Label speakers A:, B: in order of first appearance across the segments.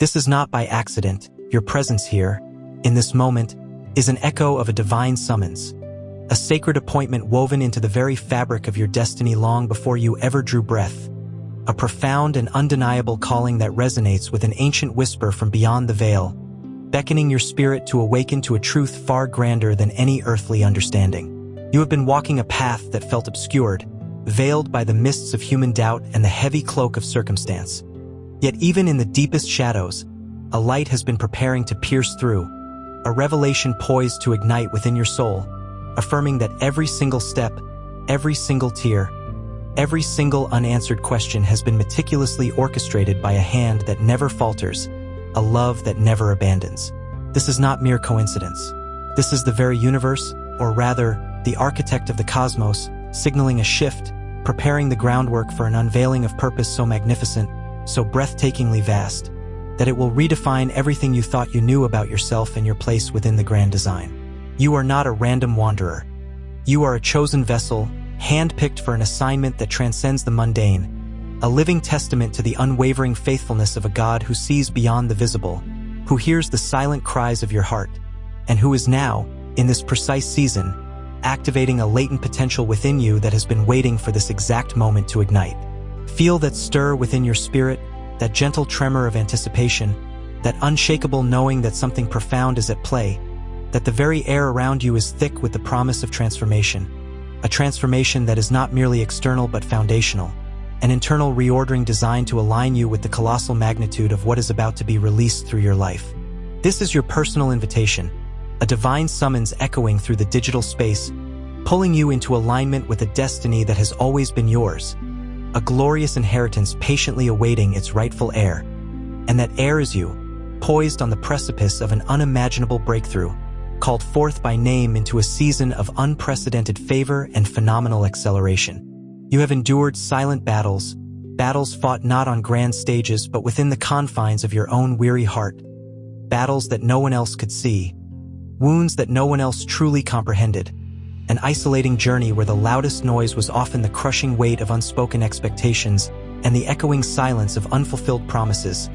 A: This is not by accident. Your presence here, in this moment, is an echo of a divine summons, a sacred appointment woven into the very fabric of your destiny long before you ever drew breath, a profound and undeniable calling that resonates with an ancient whisper from beyond the veil, beckoning your spirit to awaken to a truth far grander than any earthly understanding. You have been walking a path that felt obscured, veiled by the mists of human doubt and the heavy cloak of circumstance. Yet even in the deepest shadows, a light has been preparing to pierce through, a revelation poised to ignite within your soul, affirming that every single step, every single tear, every single unanswered question has been meticulously orchestrated by a hand that never falters, a love that never abandons. This is not mere coincidence. This is the very universe, or rather, the architect of the cosmos, signaling a shift, preparing the groundwork for an unveiling of purpose so magnificent, so breathtakingly vast, that it will redefine everything you thought you knew about yourself and your place within the grand design. You are not a random wanderer. You are a chosen vessel, handpicked for an assignment that transcends the mundane, a living testament to the unwavering faithfulness of a God who sees beyond the visible, who hears the silent cries of your heart, and who is now, in this precise season, activating a latent potential within you that has been waiting for this exact moment to ignite. Feel that stir within your spirit, that gentle tremor of anticipation, that unshakable knowing that something profound is at play, that the very air around you is thick with the promise of transformation, a transformation that is not merely external but foundational, an internal reordering designed to align you with the colossal magnitude of what is about to be released through your life. This is your personal invitation, a divine summons echoing through the digital space, pulling you into alignment with a destiny that has always been yours, a glorious inheritance patiently awaiting its rightful heir. And that heir is you, poised on the precipice of an unimaginable breakthrough, called forth by name into a season of unprecedented favor and phenomenal acceleration. You have endured silent battles, battles fought not on grand stages but within the confines of your own weary heart, battles that no one else could see, wounds that no one else truly comprehended, an isolating journey where the loudest noise was often the crushing weight of unspoken expectations and the echoing silence of unfulfilled promises,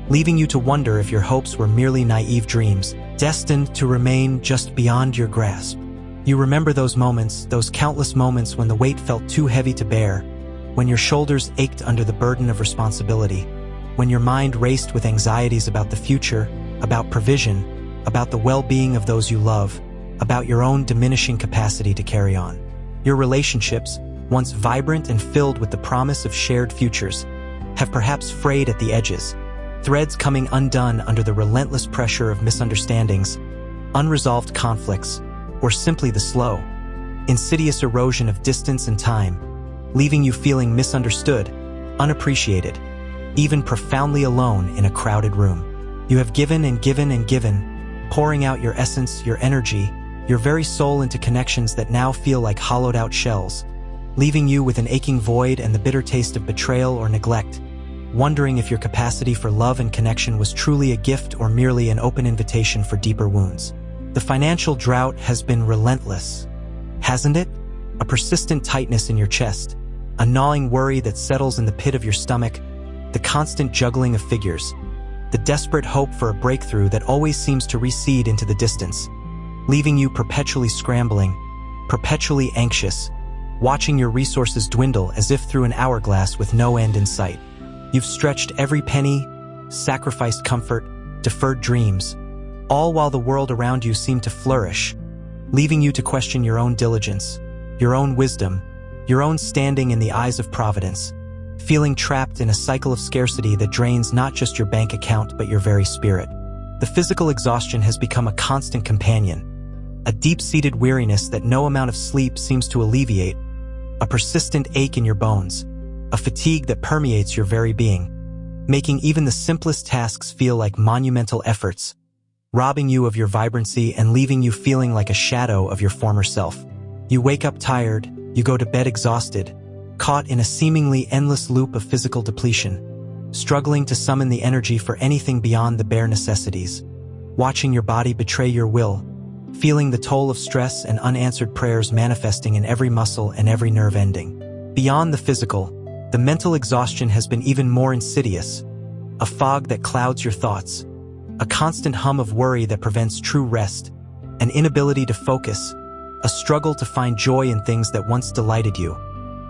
A: leaving you to wonder if your hopes were merely naive dreams, destined to remain just beyond your grasp. You remember those moments, those countless moments when the weight felt too heavy to bear, when your shoulders ached under the burden of responsibility, when your mind raced with anxieties about the future, about provision, about the well-being of those you love, about your own diminishing capacity to carry on. Your relationships, once vibrant and filled with the promise of shared futures, have perhaps frayed at the edges, threads coming undone under the relentless pressure of misunderstandings, unresolved conflicts, or simply the slow, insidious erosion of distance and time, leaving you feeling misunderstood, unappreciated, even profoundly alone in a crowded room. You have given and given and given, pouring out your essence, your energy, your very soul into connections that now feel like hollowed-out shells, leaving you with an aching void and the bitter taste of betrayal or neglect, wondering if your capacity for love and connection was truly a gift or merely an open invitation for deeper wounds. The financial drought has been relentless, hasn't it? A persistent tightness in your chest, a gnawing worry that settles in the pit of your stomach, the constant juggling of figures, the desperate hope for a breakthrough that always seems to recede into the distance, leaving you perpetually scrambling, perpetually anxious, watching your resources dwindle as if through an hourglass with no end in sight. You've stretched every penny, sacrificed comfort, deferred dreams, all while the world around you seemed to flourish, leaving you to question your own diligence, your own wisdom, your own standing in the eyes of Providence, feeling trapped in a cycle of scarcity that drains not just your bank account but your very spirit. The physical exhaustion has become a constant companion, a deep-seated weariness that no amount of sleep seems to alleviate, a persistent ache in your bones, a fatigue that permeates your very being, making even the simplest tasks feel like monumental efforts, robbing you of your vibrancy and leaving you feeling like a shadow of your former self. You wake up tired, you go to bed exhausted, caught in a seemingly endless loop of physical depletion, struggling to summon the energy for anything beyond the bare necessities, watching your body betray your will, feeling the toll of stress and unanswered prayers manifesting in every muscle and every nerve ending. Beyond the physical, the mental exhaustion has been even more insidious, a fog that clouds your thoughts, a constant hum of worry that prevents true rest, an inability to focus, a struggle to find joy in things that once delighted you,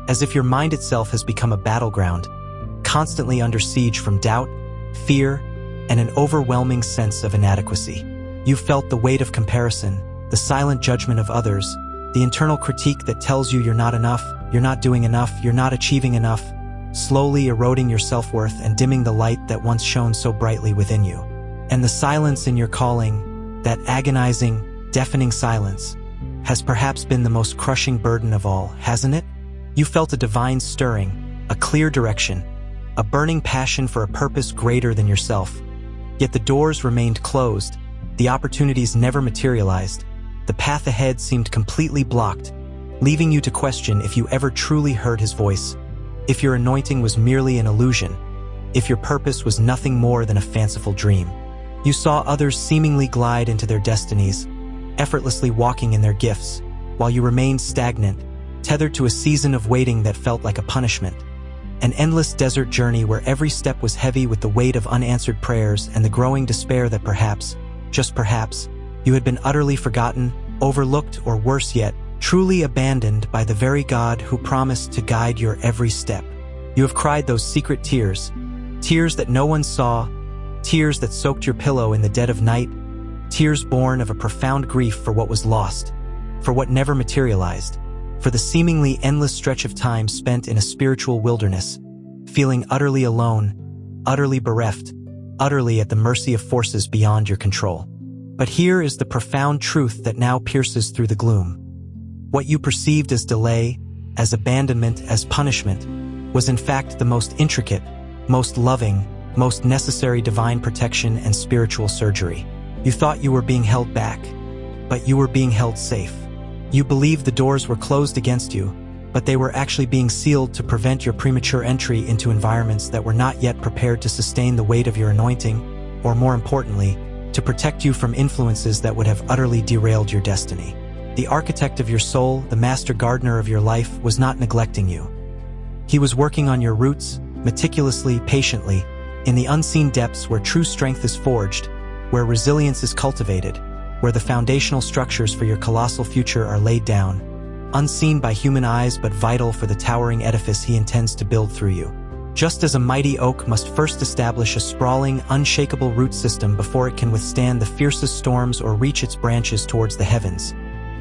A: as if your mind itself has become a battleground, constantly under siege from doubt, fear, and an overwhelming sense of inadequacy. You felt the weight of comparison, the silent judgment of others, the internal critique that tells you you're not enough, you're not doing enough, you're not achieving enough, slowly eroding your self-worth and dimming the light that once shone so brightly within you. And the silence in your calling, that agonizing, deafening silence, has perhaps been the most crushing burden of all, hasn't it? You felt a divine stirring, a clear direction, a burning passion for a purpose greater than yourself. Yet the doors remained closed, the opportunities never materialized, the path ahead seemed completely blocked, leaving you to question if you ever truly heard his voice, if your anointing was merely an illusion, if your purpose was nothing more than a fanciful dream. You saw others seemingly glide into their destinies, effortlessly walking in their gifts, while you remained stagnant, tethered to a season of waiting that felt like a punishment. An endless desert journey where every step was heavy with the weight of unanswered prayers and the growing despair that perhaps, just perhaps, you had been utterly forgotten, overlooked, or worse yet, truly abandoned by the very God who promised to guide your every step. You have cried those secret tears, tears that no one saw, tears that soaked your pillow in the dead of night, tears born of a profound grief for what was lost, for what never materialized, for the seemingly endless stretch of time spent in a spiritual wilderness, feeling utterly alone, utterly bereft, utterly at the mercy of forces beyond your control. But here is the profound truth that now pierces through the gloom. What you perceived as delay, as abandonment, as punishment, was in fact the most intricate, most loving, most necessary divine protection and spiritual surgery. You thought you were being held back, but you were being held safe. You believed the doors were closed against you, but they were actually being sealed to prevent your premature entry into environments that were not yet prepared to sustain the weight of your anointing, or more importantly, to protect you from influences that would have utterly derailed your destiny. The architect of your soul, the master gardener of your life, was not neglecting you. He was working on your roots, meticulously, patiently, in the unseen depths where true strength is forged, where resilience is cultivated, where the foundational structures for your colossal future are laid down, unseen by human eyes but vital for the towering edifice he intends to build through you. Just as a mighty oak must first establish a sprawling, unshakable root system before it can withstand the fiercest storms or reach its branches towards the heavens,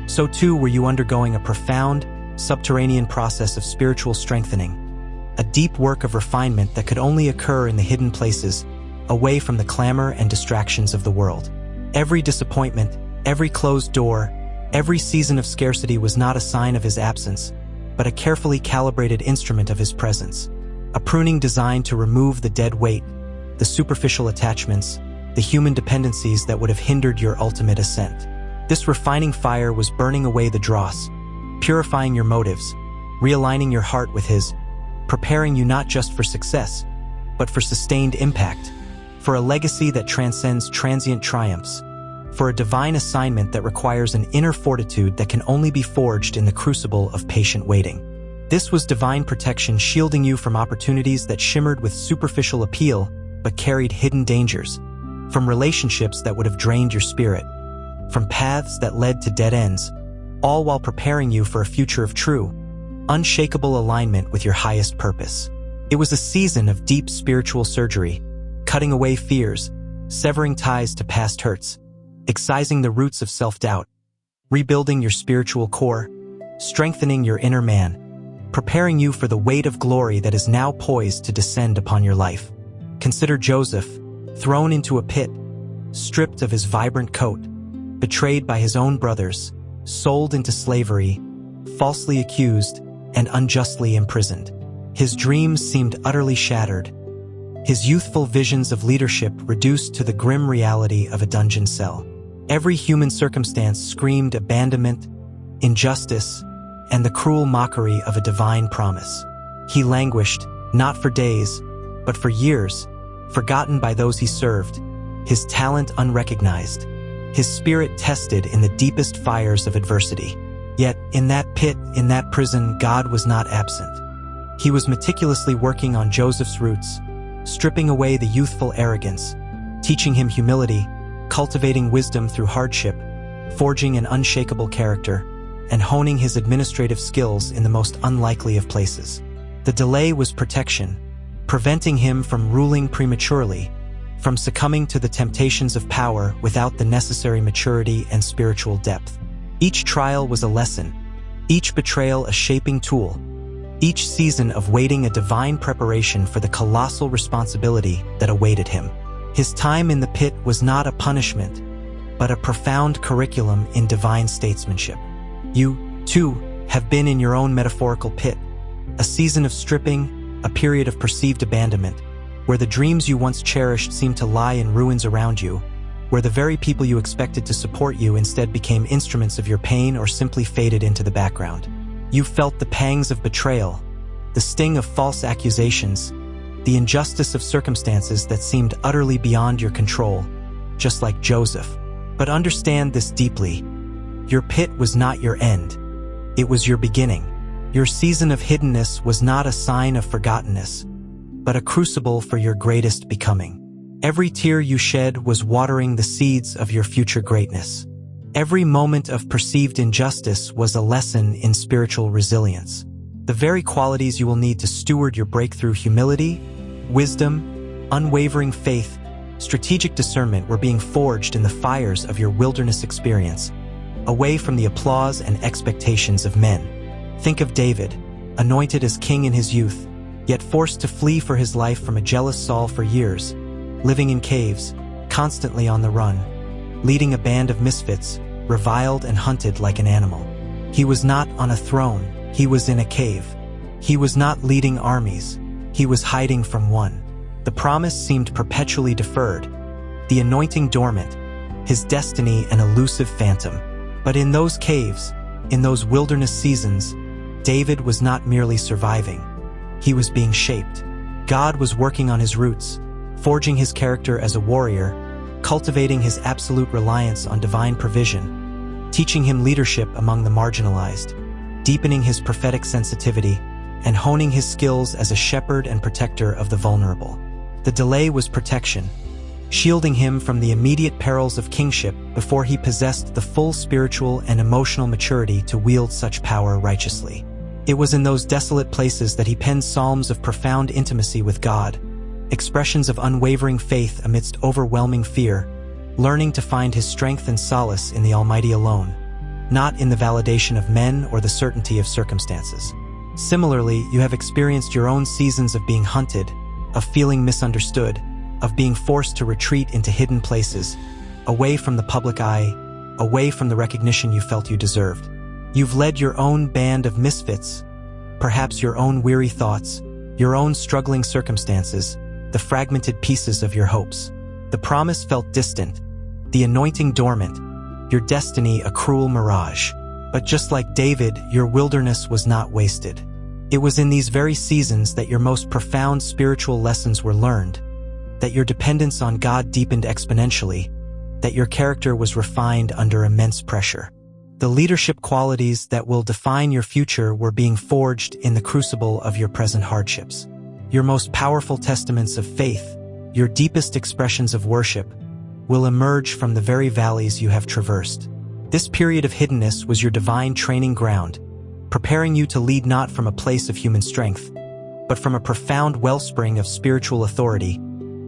A: so too were you undergoing a profound, subterranean process of spiritual strengthening, a deep work of refinement that could only occur in the hidden places, away from the clamor and distractions of the world. Every disappointment, every closed door, every season of scarcity was not a sign of his absence, but a carefully calibrated instrument of his presence. A pruning designed to remove the dead weight, the superficial attachments, the human dependencies that would have hindered your ultimate ascent. This refining fire was burning away the dross, purifying your motives, realigning your heart with his, preparing you not just for success, but for sustained impact, for a legacy that transcends transient triumphs, for a divine assignment that requires an inner fortitude that can only be forged in the crucible of patient waiting. This was divine protection shielding you from opportunities that shimmered with superficial appeal but carried hidden dangers, from relationships that would have drained your spirit, from paths that led to dead ends, all while preparing you for a future of true, unshakable alignment with your highest purpose. It was a season of deep spiritual surgery, cutting away fears, severing ties to past hurts, excising the roots of self-doubt, rebuilding your spiritual core, strengthening your inner man, preparing you for the weight of glory that is now poised to descend upon your life. Consider Joseph, thrown into a pit, stripped of his vibrant coat, betrayed by his own brothers, sold into slavery, falsely accused, and unjustly imprisoned. His dreams seemed utterly shattered, his youthful visions of leadership reduced to the grim reality of a dungeon cell. Every human circumstance screamed abandonment, injustice, and the cruel mockery of a divine promise. He languished, not for days, but for years, forgotten by those he served, his talent unrecognized, his spirit tested in the deepest fires of adversity. Yet, in that pit, in that prison, God was not absent. He was meticulously working on Joseph's roots, stripping away the youthful arrogance, teaching him humility, cultivating wisdom through hardship, forging an unshakable character, and honing his administrative skills in the most unlikely of places. The delay was protection, preventing him from ruling prematurely, from succumbing to the temptations of power without the necessary maturity and spiritual depth. Each trial was a lesson, each betrayal a shaping tool, each season of waiting a divine preparation for the colossal responsibility that awaited him. His time in the pit was not a punishment, but a profound curriculum in divine statesmanship. You, too, have been in your own metaphorical pit, a season of stripping, a period of perceived abandonment, where the dreams you once cherished seemed to lie in ruins around you, where the very people you expected to support you instead became instruments of your pain or simply faded into the background. You felt the pangs of betrayal, the sting of false accusations, the injustice of circumstances that seemed utterly beyond your control, just like Joseph. But understand this deeply. Your pit was not your end. It was your beginning. Your season of hiddenness was not a sign of forgottenness, but a crucible for your greatest becoming. Every tear you shed was watering the seeds of your future greatness. Every moment of perceived injustice was a lesson in spiritual resilience. The very qualities you will need to steward your breakthrough: humility, wisdom, unwavering faith, strategic discernment were being forged in the fires of your wilderness experience, away from the applause and expectations of men. Think of David, anointed as king in his youth, yet forced to flee for his life from a jealous Saul for years, living in caves, constantly on the run, leading a band of misfits, reviled and hunted like an animal. He was not on a throne, he was in a cave. He was not leading armies, he was hiding from one. The promise seemed perpetually deferred, the anointing dormant, his destiny an elusive phantom. But in those caves, in those wilderness seasons, David was not merely surviving. He was being shaped. God was working on his roots, forging his character as a warrior, cultivating his absolute reliance on divine provision, teaching him leadership among the marginalized, deepening his prophetic sensitivity, and honing his skills as a shepherd and protector of the vulnerable. The delay was protection, shielding him from the immediate perils of kingship before he possessed the full spiritual and emotional maturity to wield such power righteously. It was in those desolate places that he penned psalms of profound intimacy with God, expressions of unwavering faith amidst overwhelming fear, learning to find his strength and solace in the Almighty alone, not in the validation of men or the certainty of circumstances. Similarly, you have experienced your own seasons of being hunted, of feeling misunderstood, of being forced to retreat into hidden places, away from the public eye, away from the recognition you felt you deserved. You've led your own band of misfits, perhaps your own weary thoughts, your own struggling circumstances, the fragmented pieces of your hopes. The promise felt distant, the anointing dormant, your destiny a cruel mirage. But just like David, your wilderness was not wasted. It was in these very seasons that your most profound spiritual lessons were learned, that your dependence on God deepened exponentially, that your character was refined under immense pressure. The leadership qualities that will define your future were being forged in the crucible of your present hardships. Your most powerful testaments of faith, your deepest expressions of worship, will emerge from the very valleys you have traversed. This period of hiddenness was your divine training ground, preparing you to lead not from a place of human strength, but from a profound wellspring of spiritual authority,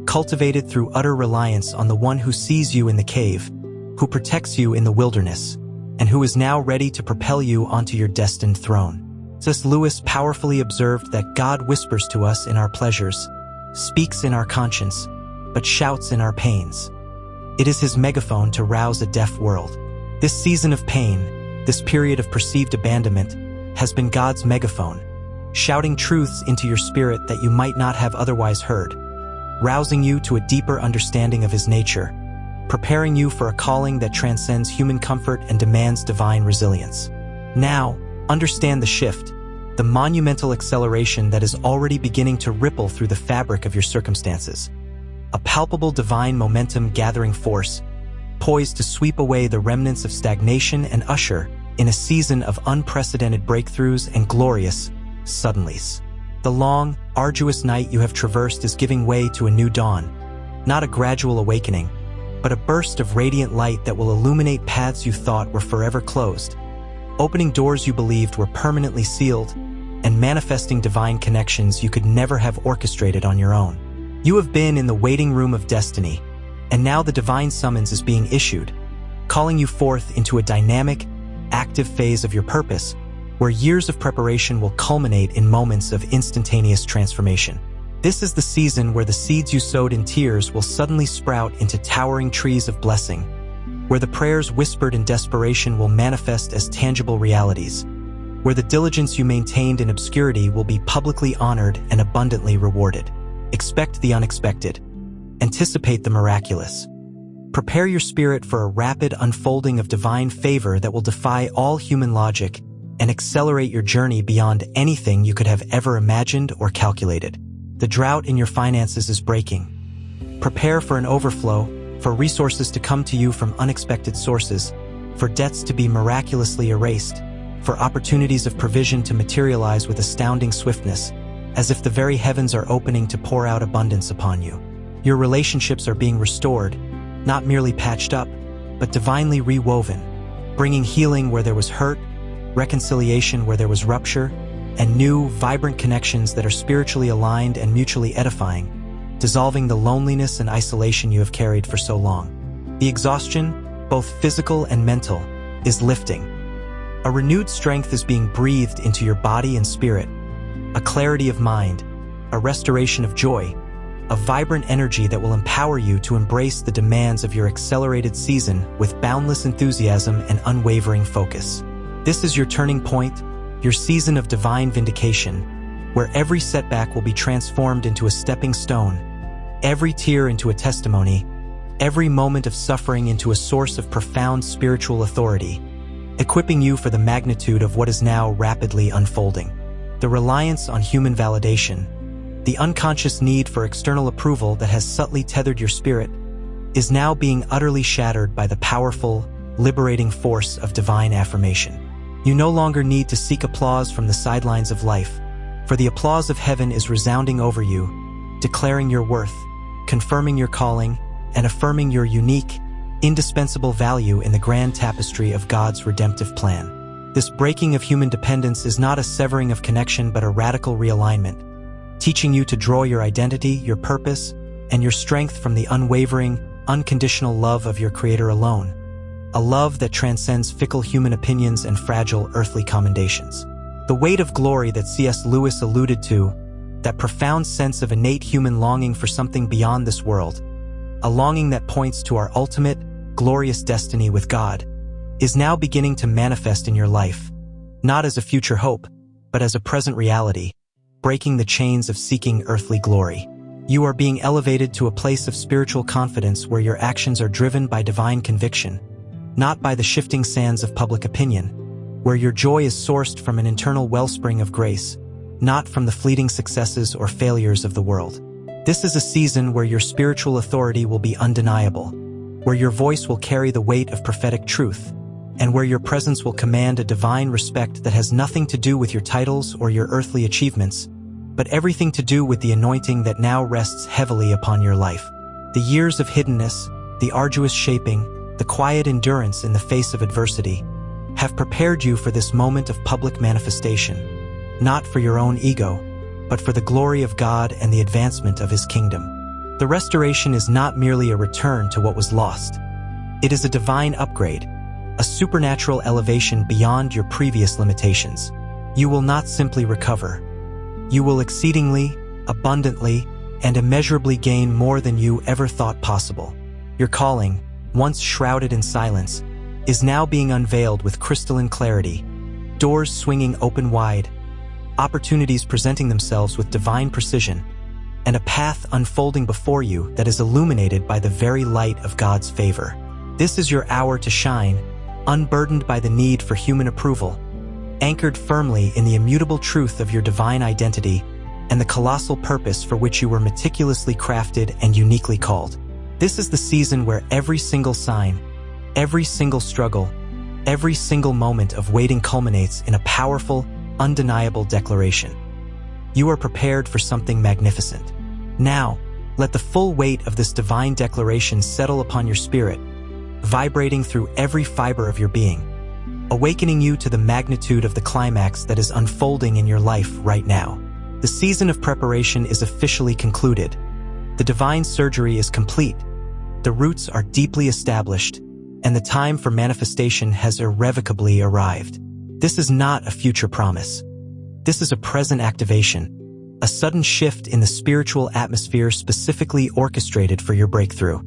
A: cultivated through utter reliance on the one who sees you in the cave, who protects you in the wilderness, and who is now ready to propel you onto your destined throne. C.S. Lewis powerfully observed that God whispers to us in our pleasures, speaks in our conscience, but shouts in our pains. It is his megaphone to rouse a deaf world. This season of pain, this period of perceived abandonment, has been God's megaphone, shouting truths into your spirit that you might not have otherwise heard, rousing you to a deeper understanding of his nature, preparing you for a calling that transcends human comfort and demands divine resilience. Now, understand the shift, the monumental acceleration that is already beginning to ripple through the fabric of your circumstances. A palpable divine momentum gathering force, poised to sweep away the remnants of stagnation and usher in a season of unprecedented breakthroughs and glorious suddenlies. The long, arduous night you have traversed is giving way to a new dawn, not a gradual awakening, but a burst of radiant light that will illuminate paths you thought were forever closed, opening doors you believed were permanently sealed, and manifesting divine connections you could never have orchestrated on your own. You have been in the waiting room of destiny, and now the divine summons is being issued, calling you forth into a dynamic, active phase of your purpose, where years of preparation will culminate in moments of instantaneous transformation. This is the season where the seeds you sowed in tears will suddenly sprout into towering trees of blessing, where the prayers whispered in desperation will manifest as tangible realities, where the diligence you maintained in obscurity will be publicly honored and abundantly rewarded. Expect the unexpected. Anticipate the miraculous. Prepare your spirit for a rapid unfolding of divine favor that will defy all human logic and accelerate your journey beyond anything you could have ever imagined or calculated. The drought in your finances is breaking. Prepare for an overflow, for resources to come to you from unexpected sources, for debts to be miraculously erased, for opportunities of provision to materialize with astounding swiftness, as if the very heavens are opening to pour out abundance upon you. Your relationships are being restored, not merely patched up, but divinely rewoven, bringing healing where there was hurt, reconciliation where there was rupture, and new, vibrant connections that are spiritually aligned and mutually edifying, dissolving the loneliness and isolation you have carried for so long. The exhaustion, both physical and mental, is lifting. A renewed strength is being breathed into your body and spirit, a clarity of mind, a restoration of joy, a vibrant energy that will empower you to embrace the demands of your accelerated season with boundless enthusiasm and unwavering focus. This is your turning point, your season of divine vindication, where every setback will be transformed into a stepping stone, every tear into a testimony, every moment of suffering into a source of profound spiritual authority, equipping you for the magnitude of what is now rapidly unfolding. The reliance on human validation, the unconscious need for external approval that has subtly tethered your spirit, is now being utterly shattered by the powerful, liberating force of divine affirmation. You no longer need to seek applause from the sidelines of life, for the applause of heaven is resounding over you, declaring your worth, confirming your calling, and affirming your unique, indispensable value in the grand tapestry of God's redemptive plan. This breaking of human dependence is not a severing of connection but a radical realignment, teaching you to draw your identity, your purpose, and your strength from the unwavering, unconditional love of your Creator alone, a love that transcends fickle human opinions and fragile earthly commendations. The weight of glory that C.S. Lewis alluded to, that profound sense of innate human longing for something beyond this world, a longing that points to our ultimate, glorious destiny with God, is now beginning to manifest in your life, not as a future hope, but as a present reality, breaking the chains of seeking earthly glory. You are being elevated to a place of spiritual confidence where your actions are driven by divine conviction, not by the shifting sands of public opinion, where your joy is sourced from an internal wellspring of grace, not from the fleeting successes or failures of the world. This is a season where your spiritual authority will be undeniable, where your voice will carry the weight of prophetic truth, and where your presence will command a divine respect that has nothing to do with your titles or your earthly achievements, but everything to do with the anointing that now rests heavily upon your life. The years of hiddenness, the arduous shaping, the quiet endurance in the face of adversity, have prepared you for this moment of public manifestation, not for your own ego, but for the glory of God and the advancement of His kingdom. The restoration is not merely a return to what was lost. It is a divine upgrade, a supernatural elevation beyond your previous limitations. You will not simply recover. You will exceedingly, abundantly, and immeasurably gain more than you ever thought possible. Your calling, once shrouded in silence, is now being unveiled with crystalline clarity, doors swinging open wide, opportunities presenting themselves with divine precision, and a path unfolding before you that is illuminated by the very light of God's favor. This is your hour to shine, unburdened by the need for human approval, anchored firmly in the immutable truth of your divine identity and the colossal purpose for which you were meticulously crafted and uniquely called. This is the season where every single sign, every single struggle, every single moment of waiting culminates in a powerful, undeniable declaration. You are prepared for something magnificent. Now, let the full weight of this divine declaration settle upon your spirit, vibrating through every fiber of your being, awakening you to the magnitude of the climax that is unfolding in your life right now. The season of preparation is officially concluded. The divine surgery is complete. The roots are deeply established, and the time for manifestation has irrevocably arrived. This is not a future promise. This is a present activation, a sudden shift in the spiritual atmosphere specifically orchestrated for your breakthrough.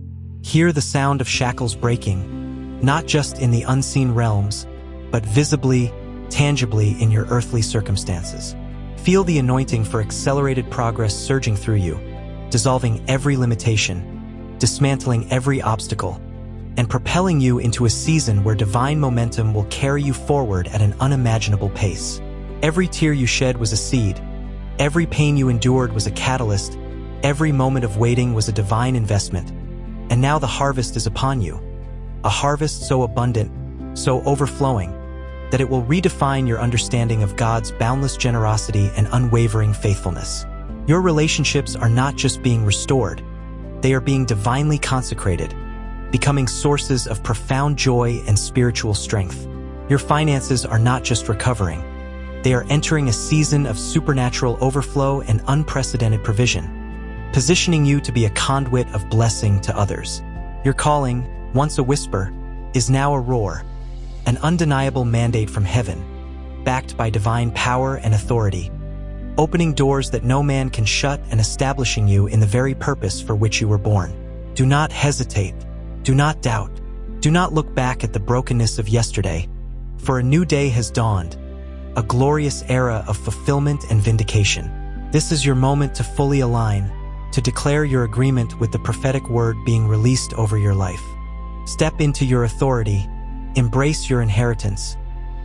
A: Hear the sound of shackles breaking, not just in the unseen realms, but visibly, tangibly in your earthly circumstances. Feel the anointing for accelerated progress surging through you, dissolving every limitation, dismantling every obstacle, and propelling you into a season where divine momentum will carry you forward at an unimaginable pace. Every tear you shed was a seed. Every pain you endured was a catalyst. Every moment of waiting was a divine investment. And now the harvest is upon you. A harvest so abundant, so overflowing, that it will redefine your understanding of God's boundless generosity and unwavering faithfulness. Your relationships are not just being restored, they are being divinely consecrated, becoming sources of profound joy and spiritual strength. Your finances are not just recovering, they are entering a season of supernatural overflow and unprecedented provision, positioning you to be a conduit of blessing to others. Your calling, once a whisper, is now a roar, an undeniable mandate from heaven, backed by divine power and authority, opening doors that no man can shut and establishing you in the very purpose for which you were born. Do not hesitate. Do not doubt. Do not look back at the brokenness of yesterday, for a new day has dawned, a glorious era of fulfillment and vindication. This is your moment to fully align, to declare your agreement with the prophetic word being released over your life. Step into your authority, embrace your inheritance,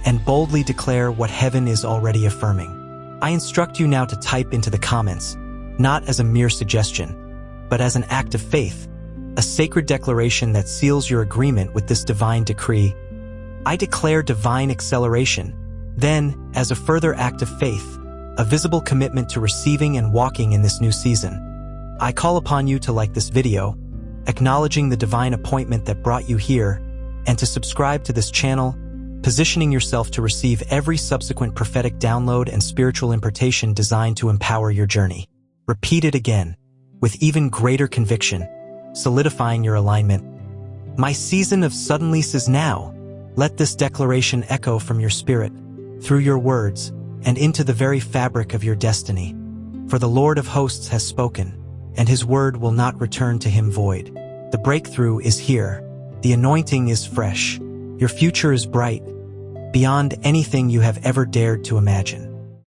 A: and boldly declare what heaven is already affirming. I instruct you now to type into the comments, not as a mere suggestion, but as an act of faith, a sacred declaration that seals your agreement with this divine decree. I declare divine acceleration. Then, as a further act of faith, a visible commitment to receiving and walking in this new season, I call upon you to like this video, acknowledging the divine appointment that brought you here, and to subscribe to this channel, positioning yourself to receive every subsequent prophetic download and spiritual impartation designed to empower your journey. Repeat it again, with even greater conviction, solidifying your alignment. My season of suddenlies is now. Let this declaration echo from your spirit, through your words, and into the very fabric of your destiny. For the Lord of hosts has spoken, and his word will not return to him void. The breakthrough is here. The anointing is fresh. Your future is bright, beyond anything you have ever dared to imagine.